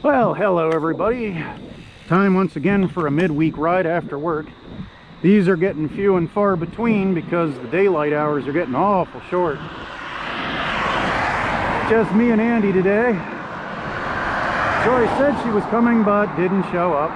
Well, hello everybody. Time once again for a midweek ride after work. These are getting few and far between because the daylight hours are getting awful short. Just me and Andy today. Joy said she was coming but didn't show up.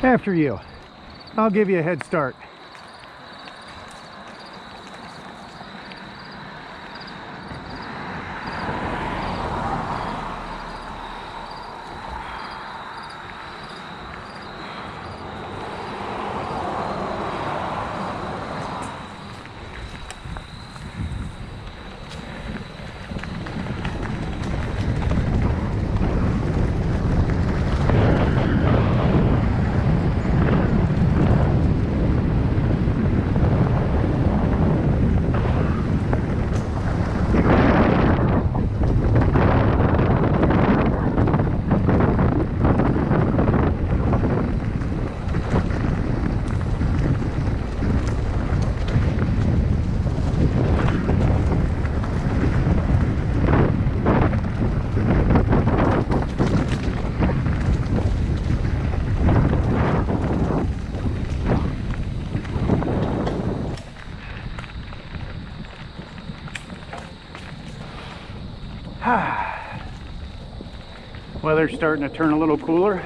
After you. I'll give you a head start. Weather's starting to turn a little cooler.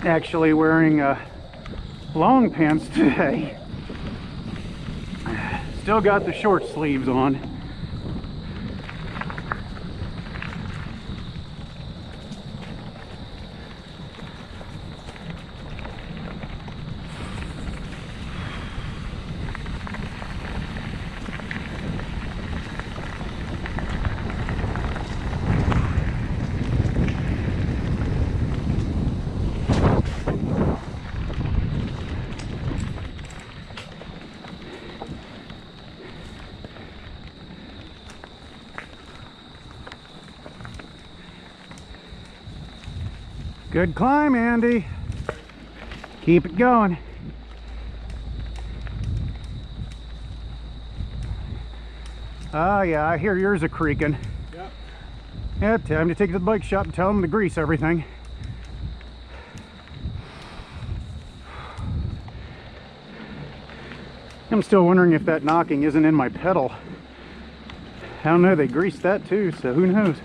Actually wearing long pants today. Still got the short sleeves on. Good climb, Andy. Keep it going. Oh yeah, I hear yours are creaking. Yep. Yeah, time to take it to the bike shop and tell them to grease everything. I'm still wondering if that knocking isn't in my pedal. I don't know, they greased that too, so who knows?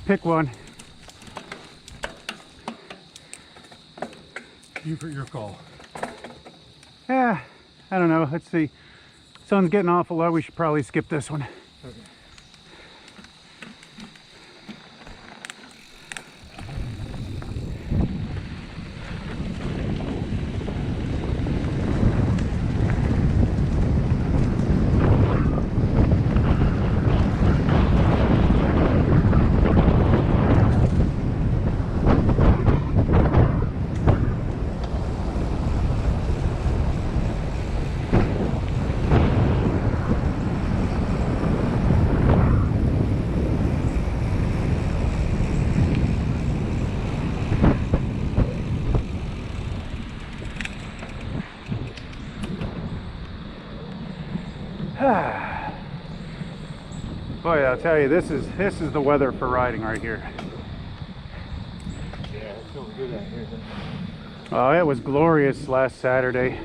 Pick one. Your call. Yeah, I don't know. Let's see. Sun's getting awful low. We should probably skip this one. Okay. Boy, I'll tell you, this is the weather for riding right here. Yeah, it's feeling good out here. Oh, it was glorious last Saturday.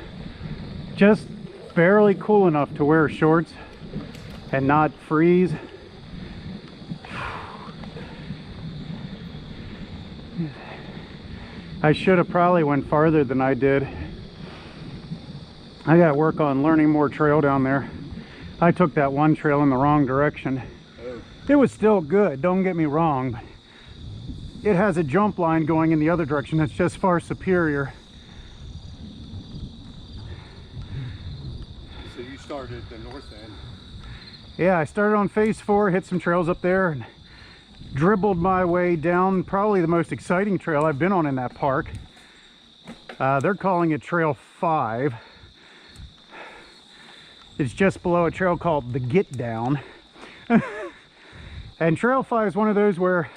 Just barely cool enough to wear shorts and not freeze. I should have probably went farther than I did. I got to work on learning more trail down there. I took that one trail in the wrong direction. It was still good, don't get me wrong, but it has a jump line going in the other direction that's just far superior. So you started at the north end? Yeah, I started on phase 4, hit some trails up there, and dribbled my way down probably the most exciting trail I've been on in that park. They're calling it Trail 5. It's just below a trail called the Get Down. And Trail 5 is one of those where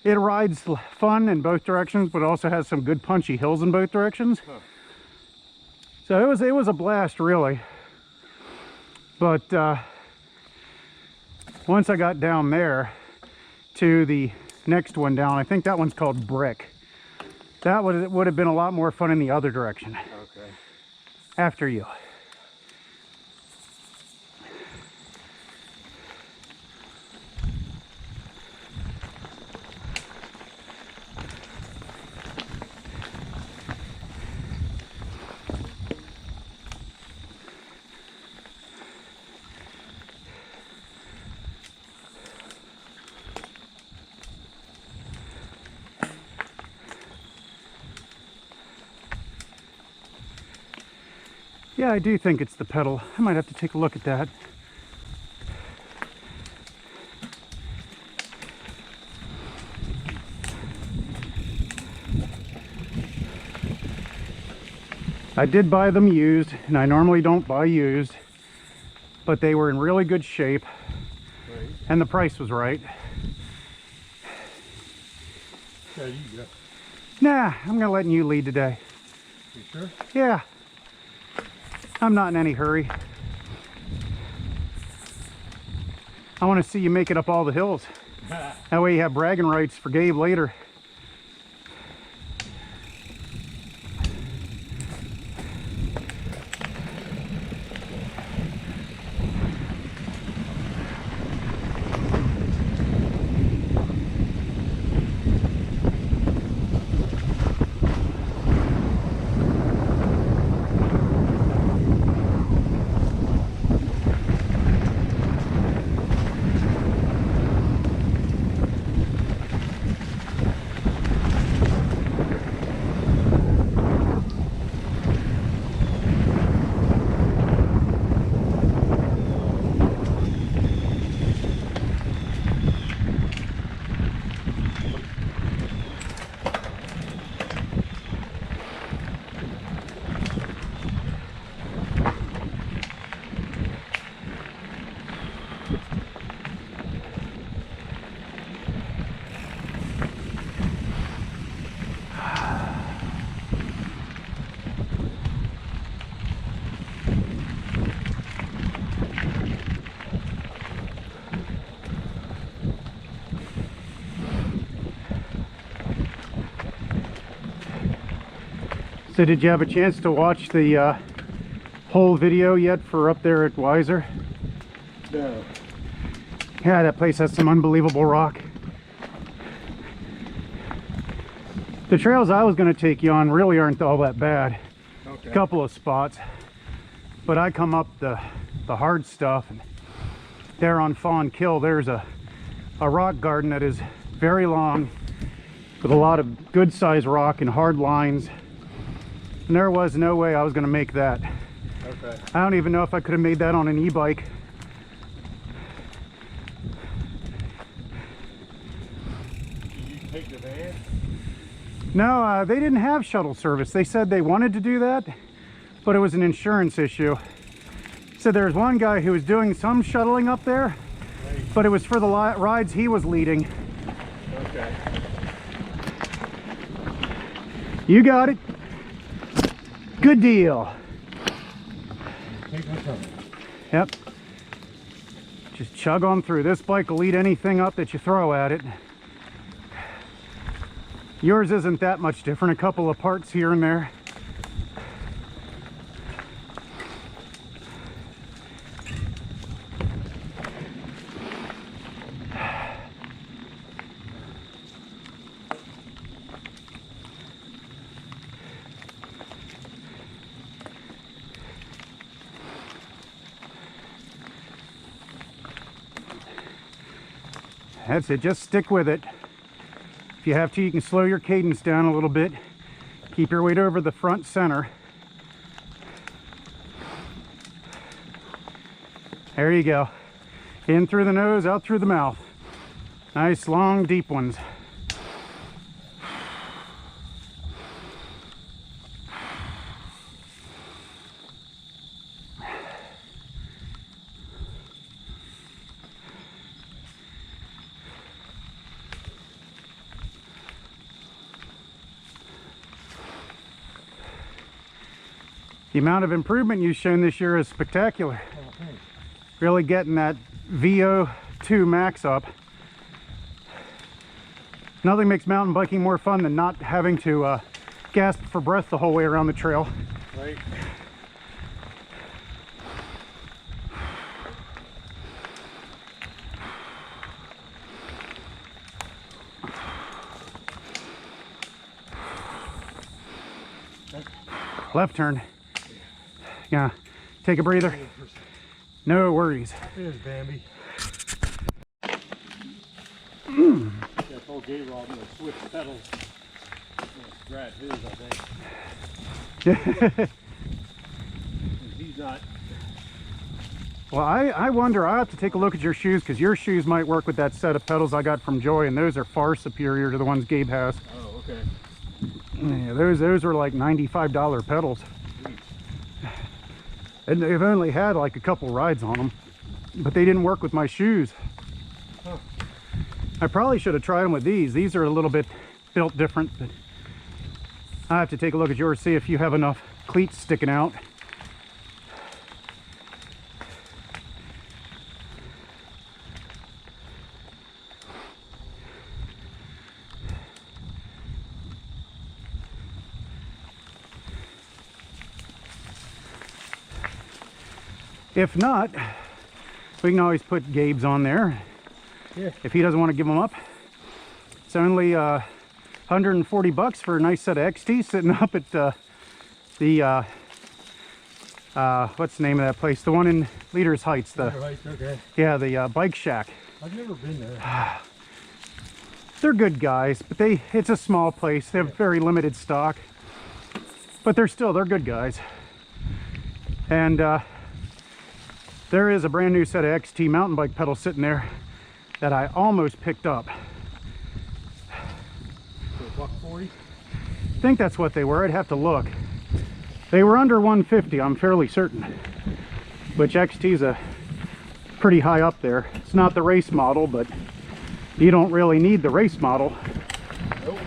it rides fun in both directions, but also has some good punchy hills in both directions. Huh. So it was a blast, really. But once I got down there to the next one down, I think that one's called Brick. That would have been a lot more fun in the other direction. Okay. After you. Yeah, I do think it's the pedal. I might have to take a look at that. I did buy them used, and I normally don't buy used, but they were in really good shape, right, and the price was right. Yeah, you go. Nah, I'm gonna let you lead today. You sure? Yeah. I'm not in any hurry. I want to see you make it up all the hills. That way you have bragging rights for Gabe later. So did you have a chance to watch the whole video yet for up there at Weiser? No. Yeah, that place has some unbelievable rock. The trails I was going to take you on really aren't all that bad. Okay. A couple of spots. But I come up the hard stuff, and there on Fawn Kill there's a rock garden that is very long with a lot of good sized rock and hard lines, and there was no way I was going to make that. Okay. I don't even know if I could have made that on an e-bike. Did you take the van? No, they didn't have shuttle service. They said they wanted to do that, but it was an insurance issue. So there's one guy who was doing some shuttling up there, Right. but it was for the rides he was leading. Okay. You got it. Good deal. Take my time. Yep. Just chug on through. This bike will eat anything up that you throw at it. Yours isn't that much different. A couple of parts here and there. That's it, just stick with it. If you have to, you can slow your cadence down a little bit. Keep your weight over the front center. There you go. In through the nose, out through the mouth. Nice, long, deep ones. The amount of improvement you've shown this year is spectacular. Oh, thanks. Really getting that VO2 max up. Nothing makes mountain biking more fun than not having to gasp for breath the whole way around the trail. Right. Left turn. Yeah, take a breather. No worries. There's Bambi. That whole gay rod gonna switch pedals. Gonna scratch his, I think. He's not. Well, I wonder, I have to take a look at your shoes, because your shoes might work with that set of pedals I got from Joy, and those are far superior to the ones Gabe has. Oh, okay. Yeah, those were like $95 pedals. And they've only had like a couple rides on them, but they didn't work with my shoes. Huh. I probably should have tried them with these. These are a little bit built different, but I have to take a look at yours, see if you have enough cleats sticking out. If not, we can always put Gabe's on there. Yeah. If he doesn't want to give them up. It's only 140 bucks for a nice set of XT sitting up at what's the name of that place? The one in Leaders Heights. Right, okay. Yeah, the Bike Shack. I've never been there. They're good guys, but it's a small place. They have very limited stock, but they're good guys. And there is a brand new set of XT mountain bike pedals sitting there that I almost picked up. For $140? I think that's what they were. I'd have to look. They were under 150, I'm fairly certain, which XT's a pretty high up there. It's not the race model, but you don't really need the race model. Nope.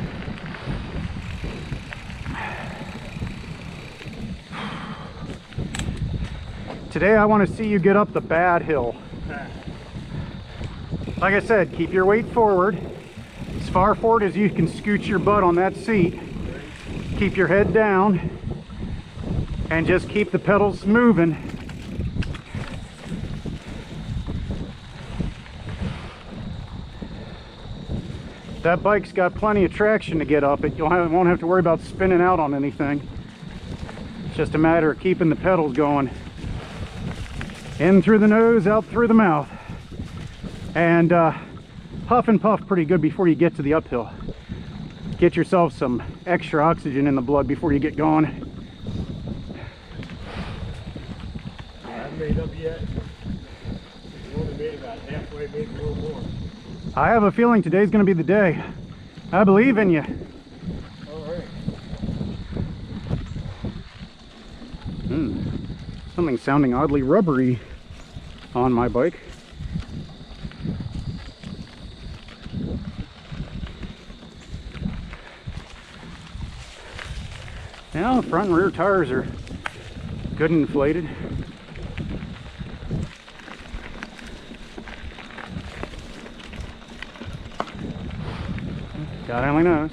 Today I want to see you get up the bad hill. Like I said, keep your weight forward, as far forward as you can scoot your butt on that seat. Keep your head down and just keep the pedals moving. That bike's got plenty of traction to get up it. Won't have to worry about spinning out on anything. It's just a matter of keeping the pedals going. In through the nose, out through the mouth. And huff and puff pretty good before you get to the uphill. Get yourself some extra oxygen in the blood before you get going. I haven't made up yet. We only made about halfway, maybe a little more. I have a feeling today's going to be the day. I believe in you. Alright. Something sounding oddly rubbery on my bike. Now the front and rear tires are good and inflated. God only knows.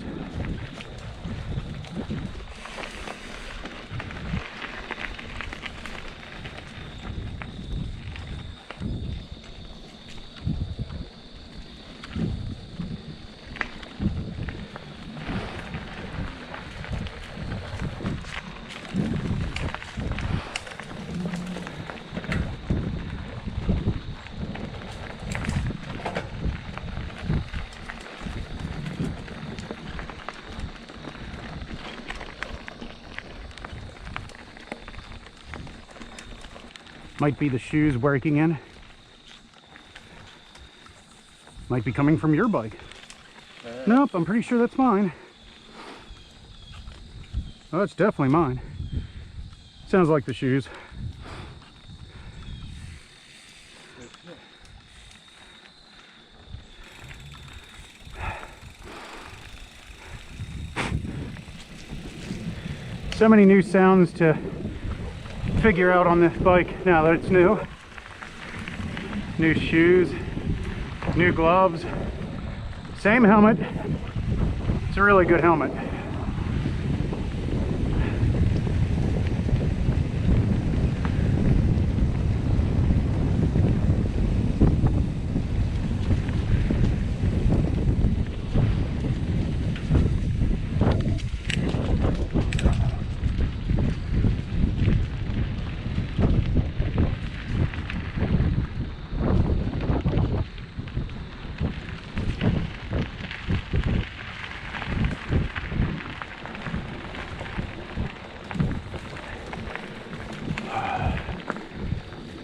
Might be the shoes breaking in. Might be coming from your bike. Nope, I'm pretty sure that's mine. Oh, it's definitely mine. Sounds like the shoes. So many new sounds to figure out on this bike now that it's new. New shoes, new gloves, same helmet. It's a really good helmet.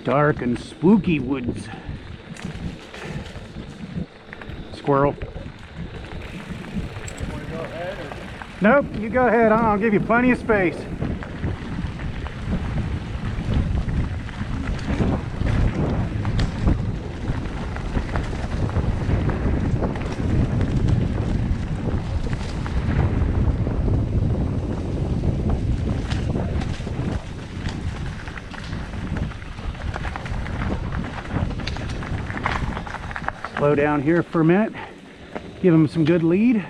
Dark and spooky woods. Squirrel. You want to go ahead or? Nope, you go ahead. I'll give you plenty of space. Slow down here for a minute, give him some good lead.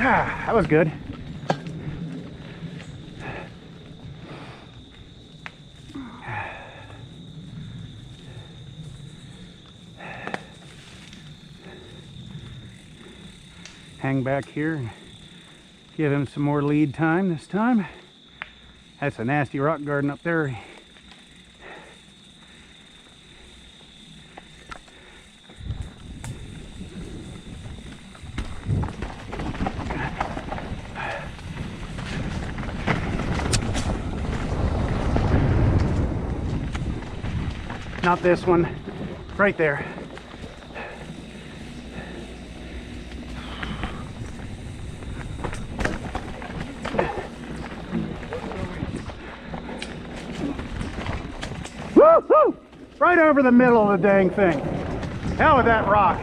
Ah, that was good. Hang back here and give him some more lead time this time. That's a nasty rock garden up there. Not this one, right there. Woo-hoo! Right over the middle of the dang thing. Hell with that rock.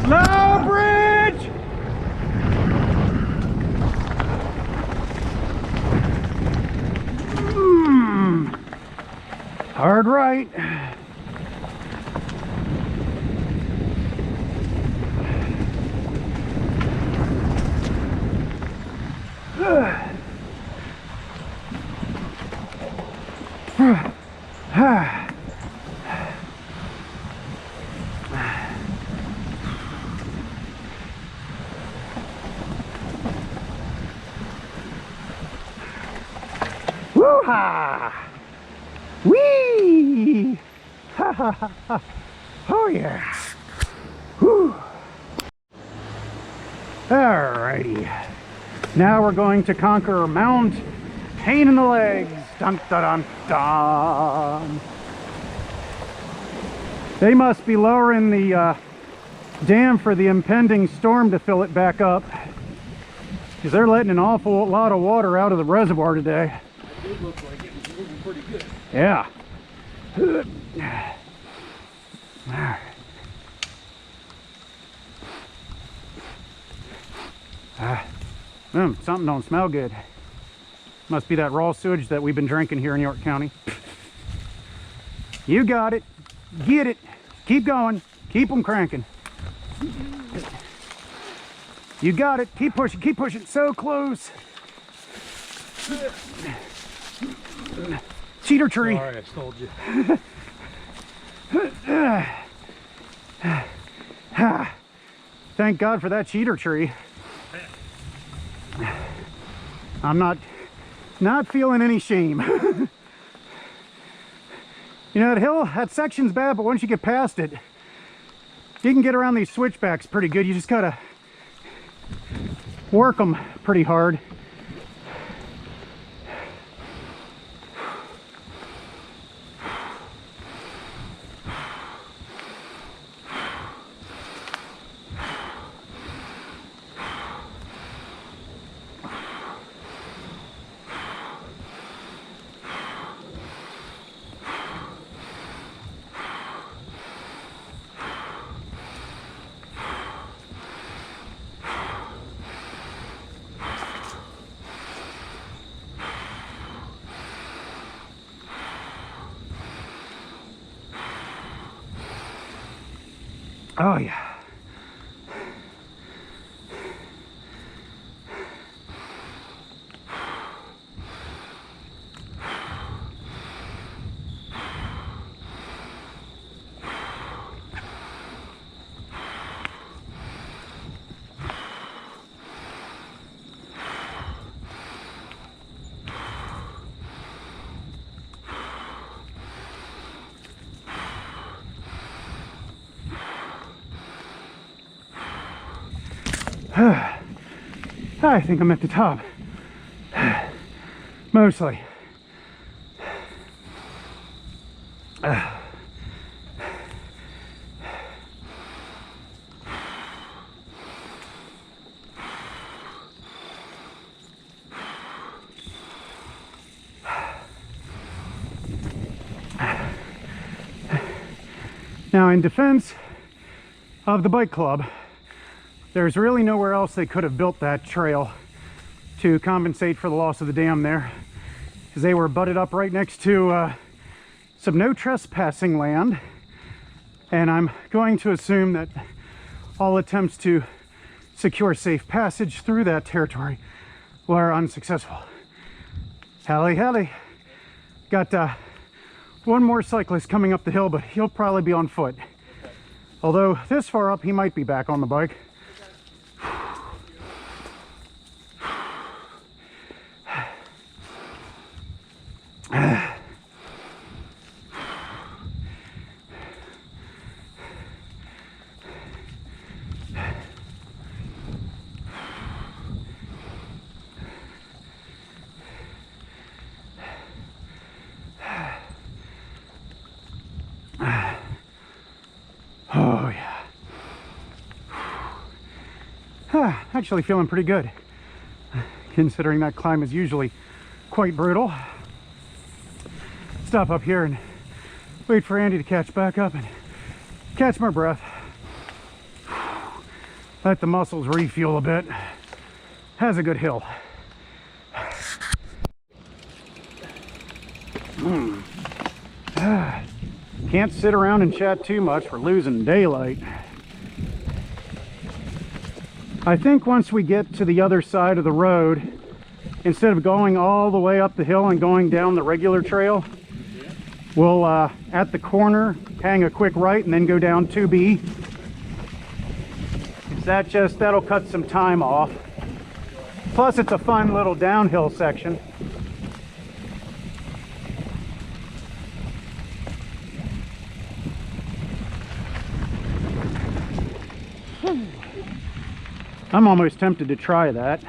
Low bridge! Hard right. Woo-ha! Whee! Ha ha ha ha! Oh yeah! Whew! Alrighty. Now we're going to conquer Mount Pain in the Legs. Dun dun dun dun! They must be lowering the dam for the impending storm to fill it back up, because they're letting an awful lot of water out of the reservoir today. It did look like it was moving pretty good. Yeah. Something don't smell good. Must be that raw sewage that we've been drinking here in York County. You got it. Get it. Keep going. Keep them cranking. You got it. Keep pushing. Keep pushing. So close. Cheater tree. Sorry, I stole you. Thank God for that cheater tree. I'm not feeling any shame. You know, that section's bad, but once you get past it, you can get around these switchbacks pretty good. You just gotta work them pretty hard. Oh yeah. I think I'm at the top. Mostly. Now, in defense of the bike club, there's really nowhere else they could have built that trail to compensate for the loss of the dam there, because they were butted up right next to some no trespassing land, and I'm going to assume that all attempts to secure safe passage through that territory were unsuccessful. Hally. Got one more cyclist coming up the hill, but he'll probably be on foot. Although this far up, he might be back on the bike. Oh yeah. Actually feeling pretty good, considering that climb is usually quite brutal. Stop up here and Wait for Andy to catch back up and catch my breath. Let the muscles refuel a bit. Has a good hill. Can't sit around and chat too much. We're losing daylight. I think once we get to the other side of the road, instead of going all the way up the hill and going down the regular trail, we'll at the corner hang a quick right and then go down 2B. That'll cut some time off. Plus it's a fun little downhill section. I'm almost tempted to try that.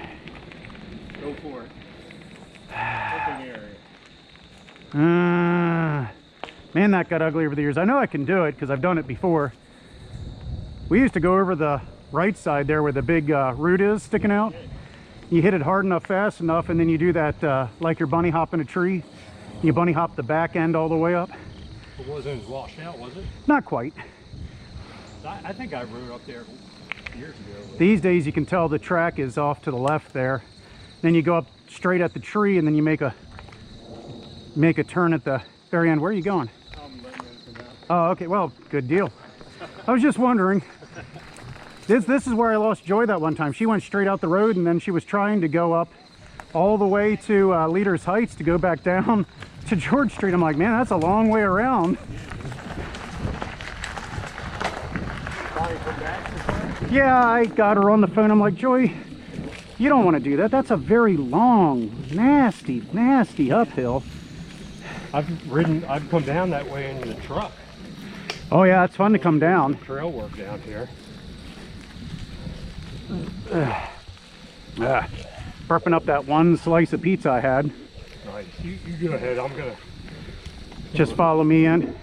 Go for it. Open area. Man, that got ugly over the years. I know I can do it because I've done it before. We used to go over the right side there where the big root is sticking out. You hit it hard enough, fast enough, and then you do that like you're bunny hopping a tree. You bunny hop the back end all the way up. It wasn't washed out, was it? Not quite. I think I rode up there years ago. These days you can tell the track is off to the left there. Then you go up straight at the tree and then you make a turn at the very end. Where are you going? I'm letting them come out. Oh, okay. Well, good deal. I was just wondering. This is where I lost Joy that one time. She went straight out the road and then she was trying to go up all the way to Leaders Heights to go back down to George Street. I'm like, man, that's a long way around. Yeah, I got her on the phone. I'm like, Joy, you don't want to do that. That's a very long, nasty, nasty uphill. I've come down that way in the truck. Oh yeah, it's fun to come down. Trail work down here. Burping up that one slice of pizza I had. Nice. You go ahead. I'm gonna just follow me in.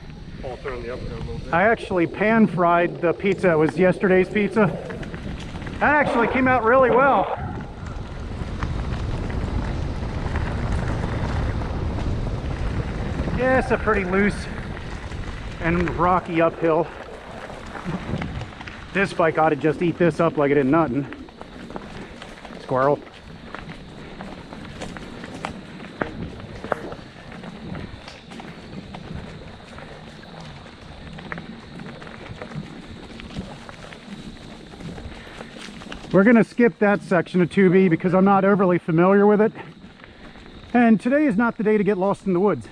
Falter on the uphill a little bit. I actually pan fried the pizza. It was yesterday's pizza. That actually came out really well. Yeah, it's a pretty loose and rocky uphill. This bike ought to just eat this up like it ain't nothing. Squirrel. We're going to skip that section of 2B because I'm not overly familiar with it. And today is not the day to get lost in the woods.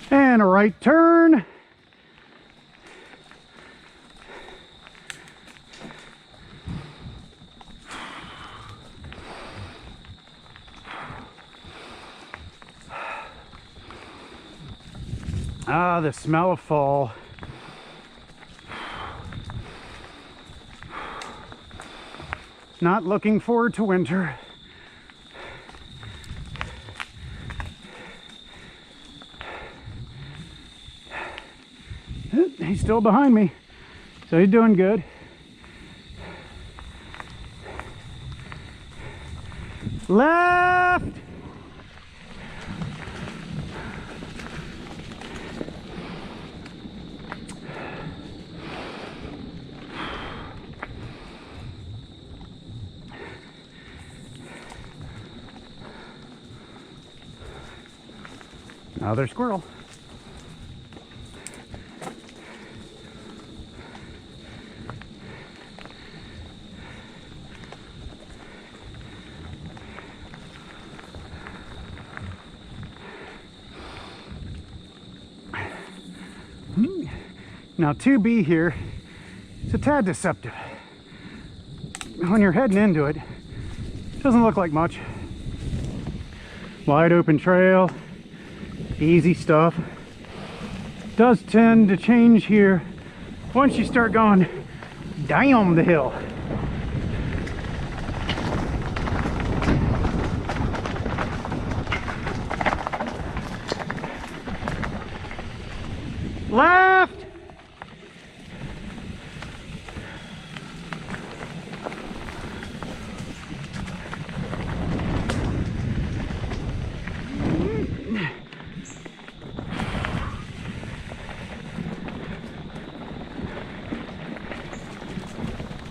And a right turn. Ah, the smell of fall. Not looking forward to winter. He's still behind me, so he's doing good. Left! Another squirrel. Now 2B here, it's a tad deceptive. When you're heading into it, it doesn't look like much. Wide open trail, easy stuff. Does tend to change here once you start going down the hill. Left.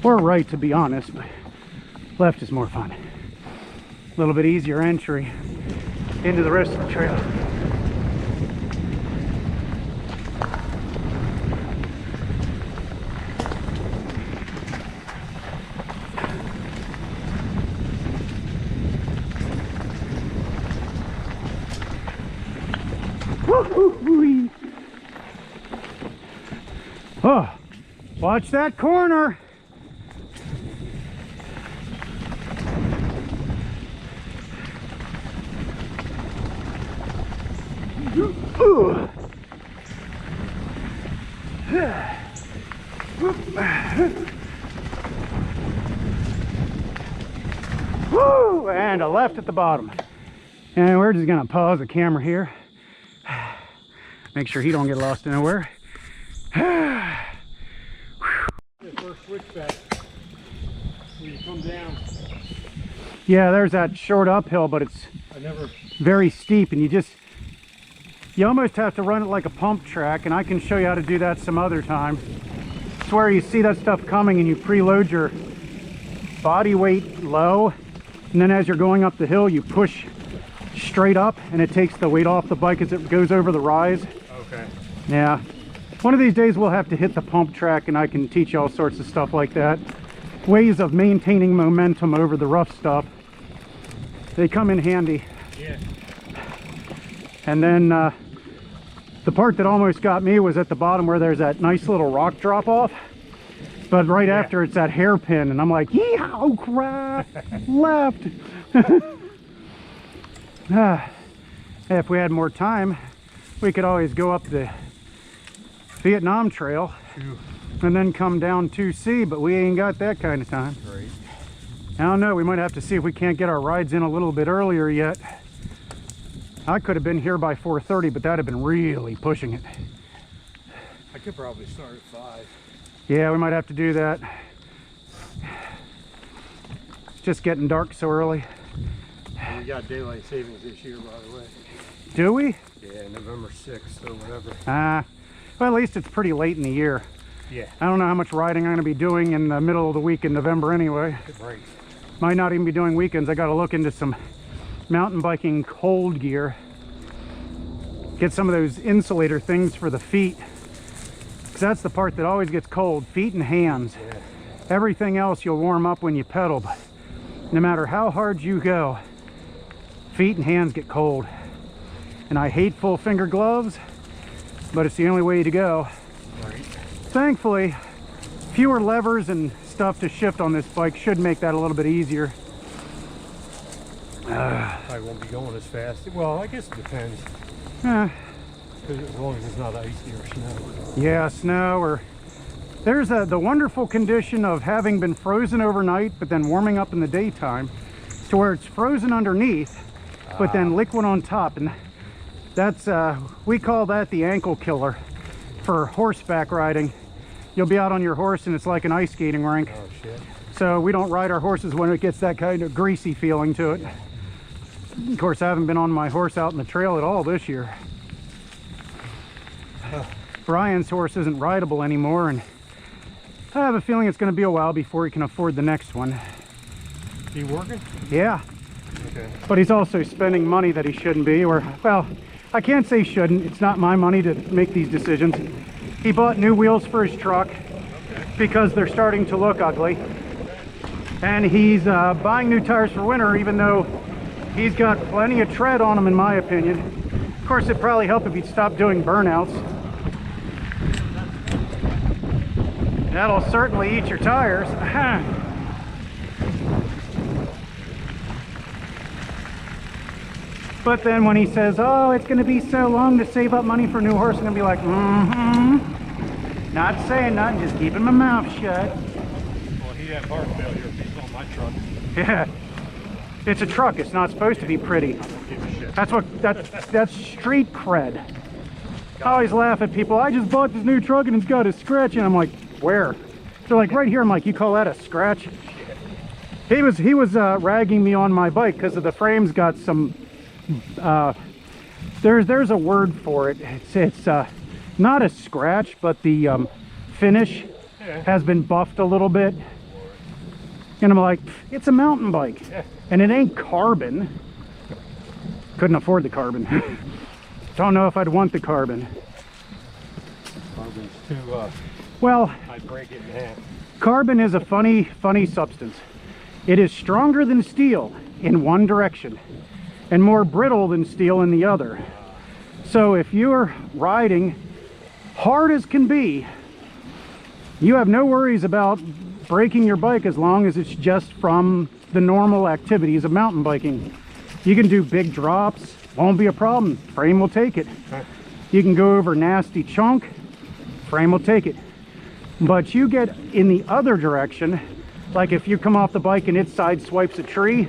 Or right, to be honest, but left is more fun. A little bit easier entry into the rest of the trail. Woo-hoo-wee. Oh, watch that corner. Ooh. Woo! And a left at the bottom. And we're just gonna pause the camera here. Make sure he don't get lost nowhere. The first switchback when you come down. Yeah, there's that short uphill, but it's very steep, and you almost have to run it like a pump track, and I can show you how to do that some other time. It's where you see that stuff coming and you preload your body weight low, and then as you're going up the hill you push straight up and it takes the weight off the bike as it goes over the rise. Okay. Yeah, one of these days we'll have to hit the pump track and I can teach you all sorts of stuff like that. Ways of maintaining momentum over the rough stuff. They come in handy. Yeah. And then the part that almost got me was at the bottom where there's that nice little rock drop off. But right after it's that hairpin, and I'm like, yeah, oh crap, left. If we had more time, we could always go up the Vietnam Trail and then come down 2C, but we ain't got that kind of time. Right. I don't know, we might have to see if we can't get our rides in a little bit earlier yet. I could have been here by 4:30, but that'd have been really pushing it. I could probably start at 5. Yeah, we might have to do that. It's just getting dark so early. We got daylight savings this year, by the way. Do we? Yeah, November 6th or whatever. Well, at least it's pretty late in the year. Yeah. I don't know how much riding I'm going to be doing in the middle of the week in November anyway. Good break. Might not even be doing weekends. I got to look into some mountain biking cold gear. Get some of those insulator things for the feet. Because that's the part that always gets cold, feet and hands. Yeah. Everything else you'll warm up when you pedal, but no matter how hard you go, feet and hands get cold. And I hate full finger gloves, but it's the only way to go. Right. Thankfully, fewer levers and stuff to shift on this bike should make that a little bit easier. I won't be going as fast. Well, I guess it depends. Eh, As long as it's not icy or snow. yeah, snow, or there's the wonderful condition of having been frozen overnight but then warming up in the daytime to where it's frozen underneath but then liquid on top, and that's we call that the ankle killer for horseback riding. You'll be out on your horse and it's like an ice skating rink. Oh shit. So we don't ride our horses when it gets that kind of greasy feeling to it. Of course, I haven't been on my horse out in the trail at all this year. Brian's horse isn't rideable anymore, and I have a feeling it's going to be a while before he can afford the next one. You working? Yeah, Okay. but he's also spending money that he shouldn't be, or, well, I can't say shouldn't. It's not my money to make these decisions. He bought new wheels for his truck because they're starting to look ugly. And he's buying new tires for winter, even though he's got plenty of tread on them, in my opinion. Of course, it'd probably help if he'd stop doing burnouts. That'll certainly eat your tires. But then when he says, oh, it's going to be so long to save up money for a new horse, I'm going to be like, not saying nothing, just keeping my mouth shut. Well, he had heart failure if he's on my truck. Yeah. It's a truck. It's not supposed to be pretty. I don't give a shit. That's street cred. I always laugh at people. I just bought this new truck and it's got a scratch. And I'm like, where? They're like, right here. I'm like, you call that a scratch? He was ragging me on my bike because of the frame's got some, there's a word for it. It's not a scratch, but the finish has been buffed a little bit. And I'm like, it's a mountain bike. And it ain't carbon. Couldn't afford the carbon. Don't know if I'd want the carbon. Carbon's too, well, I'd break it in half. Carbon is a funny substance. It is stronger than steel in one direction and more brittle than steel in the other. So if you're riding hard as can be, you have no worries about breaking your bike as long as it's just from the normal activities of mountain biking. You can do big drops, won't be a problem. Frame will take it. You can go over nasty chunk, frame will take it. But you get in the other direction, like if you come off the bike and it side swipes a tree,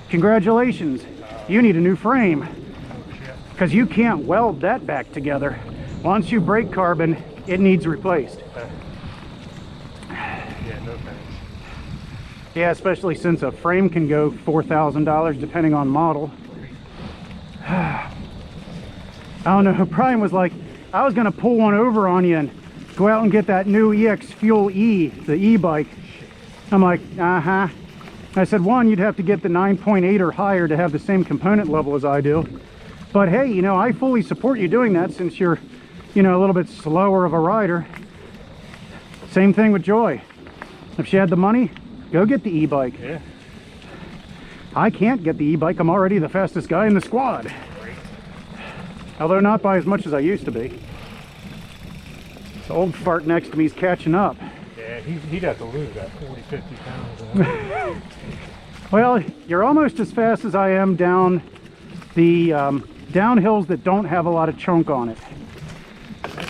congratulations, you need a new frame. Because you can't weld that back together. Once you break carbon, it needs replaced. Yeah, no thanks. Yeah, especially since a frame can go $4,000 depending on model. I don't know, Brian was like, I was gonna pull one over on you and go out and get that new EX Fuel E, the e-bike. I'm like, I said, one, you'd have to get the 9.8 or higher to have the same component level as I do. But hey, you know, I fully support you doing that since you're, you know, a little bit slower of a rider. Same thing with Joy. If she had the money, go get the e-bike. Yeah. I can't get the e-bike. I'm already the fastest guy in the squad. Although not by as much as I used to be. This old fart next to me is catching up. Yeah, he'd have to lose that 40, 50 pounds. Well, you're almost as fast as I am down the downhills that don't have a lot of chunk on it.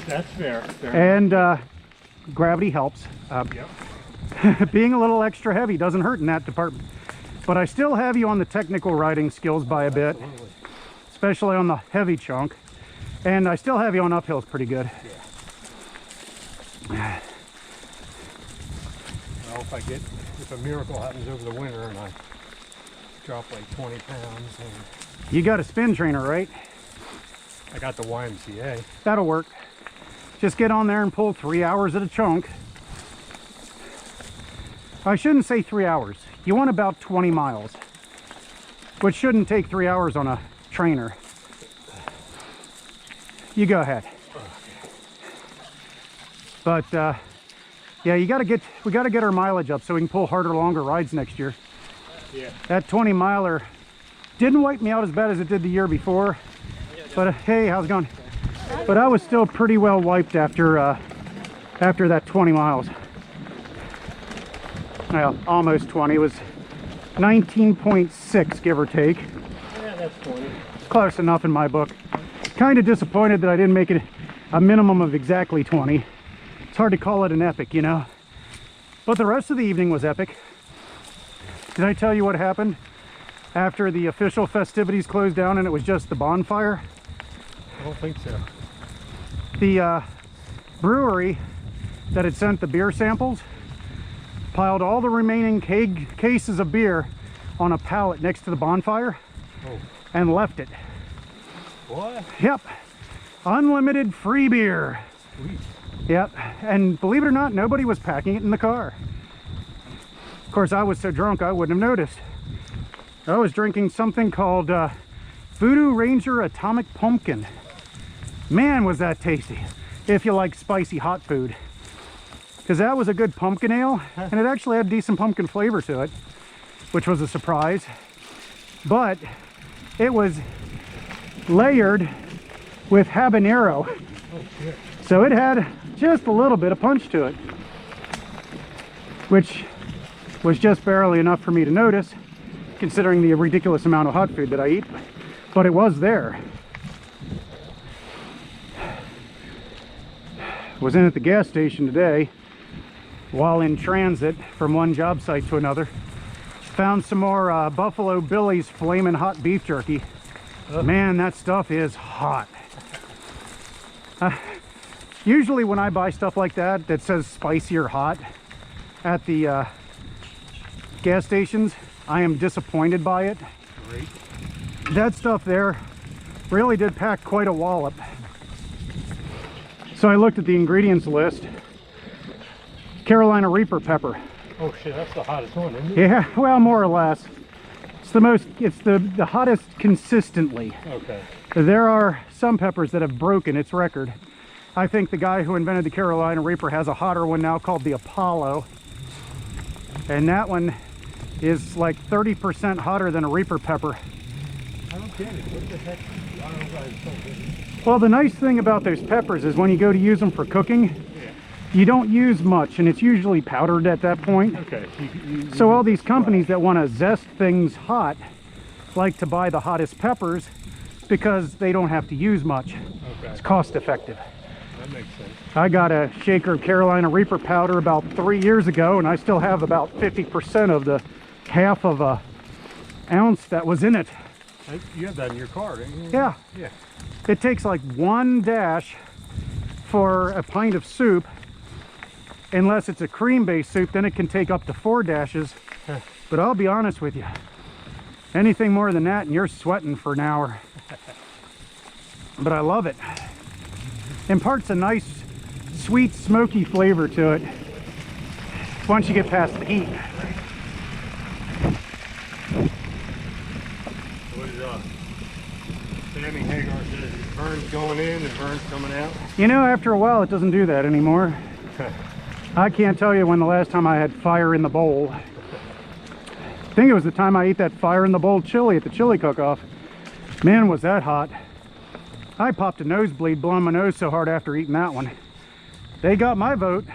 That's fair. And gravity helps. Yep. Being a little extra heavy doesn't hurt in that department. But I still have you on the technical riding skills by a bit, especially on the heavy chunk. And I still have you on uphills pretty good. Yeah. Well, if a miracle happens over the winter and I drop like 20 pounds, and You got a spin trainer, right? I got the YMCA. That'll work. Just get on there and pull 3 hours at a chunk. I shouldn't say 3 hours. You want about 20 miles, which shouldn't take 3 hours on a trainer. You go ahead. But yeah, we got to get our mileage up so we can pull harder, longer rides next year. Yeah. That 20 miler didn't wipe me out as bad as it did the year before. But hey, how's it going? But I was still pretty well wiped after that 20 miles. Well, almost 20. It was 19.6, give or take. Yeah, that's 20. Close enough in my book. Kind of disappointed that I didn't make it a minimum of exactly 20. It's hard to call it an epic, you know. But the rest of the evening was epic. Did I tell you what happened after the official festivities closed down and it was just the bonfire? I don't think so. The brewery that had sent the beer samples piled all the remaining cases of beer on a pallet next to the bonfire and left it. What? Yep. Unlimited free beer. Sweet. Yep. And believe it or not, nobody was packing it in the car. Of course, I was so drunk I wouldn't have noticed. I was drinking something called Voodoo Ranger Atomic Pumpkin. Man, was that tasty. If you like spicy hot food. Because that was a good pumpkin ale, and it actually had decent pumpkin flavor to it, which was a surprise. But it was layered with habanero. Oh, shit. So it had just a little bit of punch to it, which was just barely enough for me to notice, considering the ridiculous amount of hot food that I eat. but it was there. Was in at the gas station today while in transit from one job site to another. Found some more Buffalo Billy's Flamin' Hot Beef Jerky. Man, that stuff is hot. Usually when I buy stuff like that that says spicy or hot at the gas stations, I am disappointed by it. Great. That stuff there really did pack quite a wallop. So I looked at the ingredients list. Carolina Reaper pepper. Oh shit, that's the hottest one, isn't it? Yeah, well, more or less. It's the hottest consistently. Okay. There are some peppers that have broken its record. I think the guy who invented the Carolina Reaper has a hotter one now called the Apollo. And that one is like 30% hotter than a Reaper pepper. I don't get it. What the heck? I don't know why it's so good. Well, the nice thing about those peppers is when you go to use them for cooking, you don't use much, and it's usually powdered at that point. Okay. So all these companies that want to zest things hot like to buy the hottest peppers because they don't have to use much. Okay. It's cost effective. That makes sense. I got a shaker of Carolina Reaper powder about 3 years ago, and I still have about 50% of the half of a ounce that was in it. You have that in your car, don't you? Yeah. Yeah. It takes like 1 dash for a pint of soup. Unless it's a cream-based soup, then it can take up to 4 dashes. But I'll be honest with you, anything more than that and you're sweating for an hour. But I love it. Imparts a nice, sweet, smoky flavor to it once you get past the heat. What is Sammy Hagar says? Vern's going in and Vern's coming out. You know, after a while it doesn't do that anymore. I can't tell you when the last time I had fire in the bowl. I think it was the time I ate that fire in the bowl chili at the chili cook-off. Man, was that hot. I popped a nosebleed blowing my nose so hard after eating that one. They got my vote.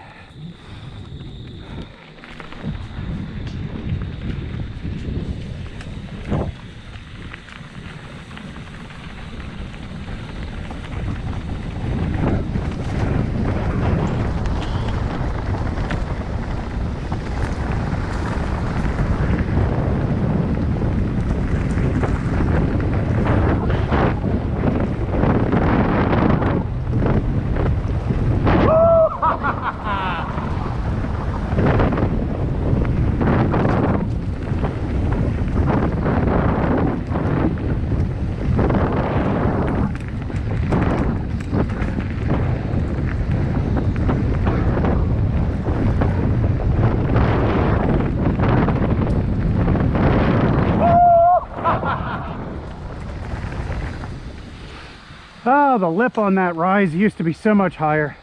Oh, the lip on that rise used to be so much higher.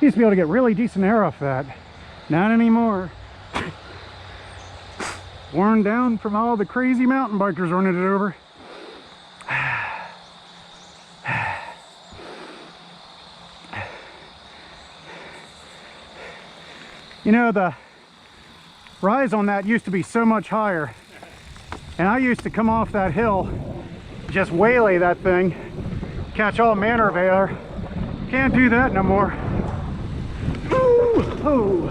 Used to be able to get really decent air off that. Not anymore. Worn down from all the crazy mountain bikers running it over. You know, the rise on that used to be so much higher. And I used to come off that hill, just waylay that thing, catch all manner of air. Can't do that no more. Ooh, ooh.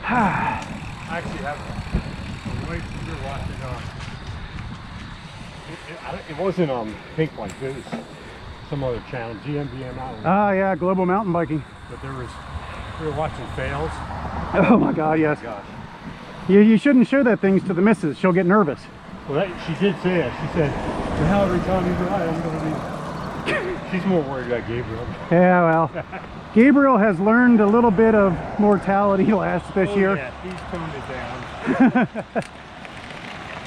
I actually have a wife you're watching it wasn't Pink Light, it was some other channel, GMBM Island. Ah, yeah, global mountain biking. But we were watching fails. Oh my God, yes. Oh my gosh. You shouldn't show that things to the missus. She'll get nervous. Well, she did say that. She said, well, every time you ride, I'm going to be... She's more worried about Gabriel. Yeah, well, Gabriel has learned a little bit of mortality this year. Yeah, he's toned it down.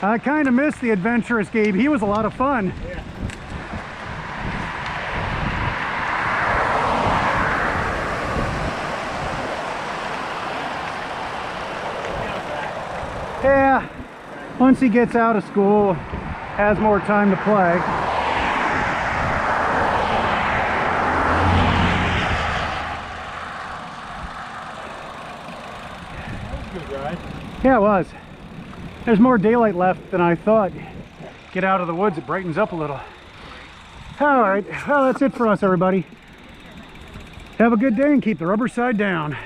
I kind of miss the adventurous Gabe. He was a lot of fun. Yeah. Yeah, once he gets out of school, has more time to play. good ride. Yeah, it was. There's more daylight left than I thought. Get out of the woods, it brightens up a little. All right, well, that's it for us, everybody. Have a good day and keep the rubber side down.